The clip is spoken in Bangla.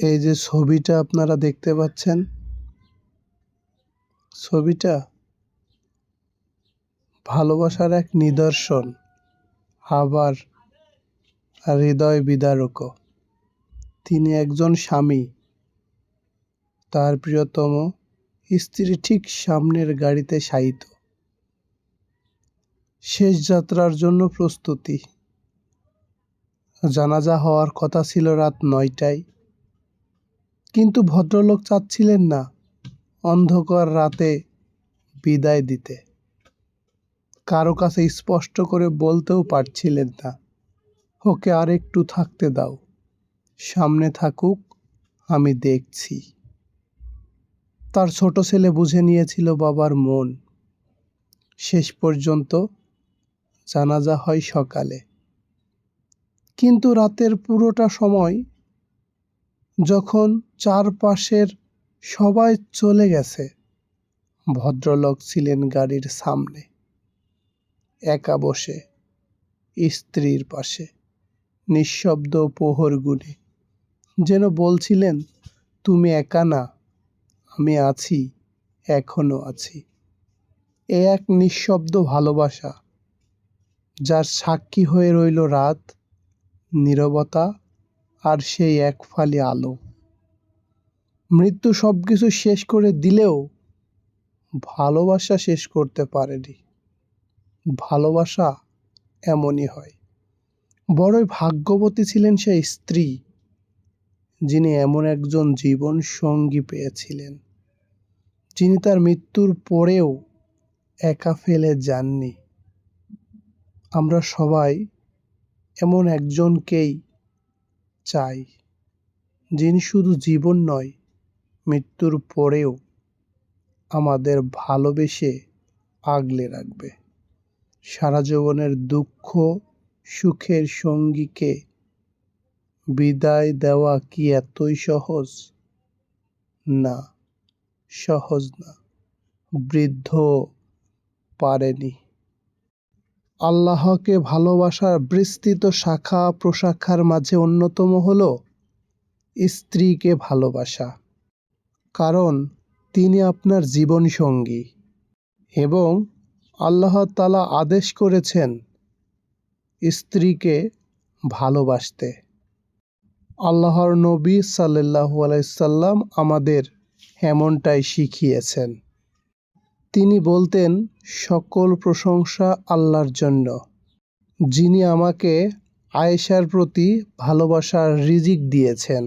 এই যে ছবিটা আপনারা দেখতে পাচ্ছেন, ছবিটা ভালোবাসার এক নিদর্শন, আবার হৃদয় বিদারকও। তিনি একজন স্বামী, তার প্রিয়তম স্ত্রী ঠিক সামনের গাড়িতে শায়িত। শেষ যাত্রার জন্য প্রস্তুতি। জানাজা হওয়ার কথা ছিল রাত ৯টায়, কিন্তু ভদ্রলোক চাচ্ছিলেন না অন্ধকার রাতে বিদায় দিতে। কারো কাছে স্পষ্ট করে বলতেও পারছিলেন না, ওকে আর একটু থাকতে দাও, সামনে থাকুক, আমি দেখছি। তার ছোট ছেলে বুঝে নিয়েছিল বাবার মন। শেষ পর্যন্ত জানাজা হয় সকালে, কিন্তু রাতের পুরোটা সময় যখন চারপাশের সবাই চলে গেছে, ভদ্রলোক ছিলেন গাড়ির সামনে, একা বসে, স্ত্রীর পাশে, নিঃশব্দ প্রহর গুনে, যেন বলছিলেন, তুমি একা না, আমি আছি, এখনো আছি। এ এক নিঃশব্দ ভালোবাসা, যার সাক্ষী হয়ে রইল রাত, নীরবতা আর সেই এক ফালি আলো। মৃত্যু সবকিছু শেষ করে দিলেও ভালোবাসা শেষ করতে পারেনি। ভালোবাসা এমনই হয়। বড়ই ভাগ্যবতী ছিলেন সেই স্ত্রী, যিনি এমন একজন জীবন সঙ্গী পেয়েছিলেন, যিনি তার মৃত্যুর পরেও একা ফেলে যাননি। আমরা সবাই এমন একজনকেই চাই, যিনি শুধু জীবন নয়, মৃত্যুর পরেও আমাদের ভালোবেসে আগলে রাখবে। সারা জীবনের দুঃখ সুখের সঙ্গীকে বিদায় দেওয়া কি এতই সহজ? না, সহজ না। বৃদ্ধ পারেনি। আল্লাহকে ভালোবাসার বিস্তৃত শাখা প্রশাখার মাঝে অন্যতম হল স্ত্রীকে ভালোবাসা। কারণ তিনি আপনার জীবন সঙ্গী এবং আল্লাহ তাআলা আদেশ করেছেন স্ত্রীকে ভালোবাসতে। আল্লাহর নবী সাল্লাল্লাহু আলাইহি সাল্লাম আমাদের এমনটাই শিখিয়েছেন। তিনি বলতেন, সকল প্রশংসা আল্লাহর জন্য, যিনি আমাকে আয়েশার প্রতি ভালোবাসার রিজিক দিয়েছেন।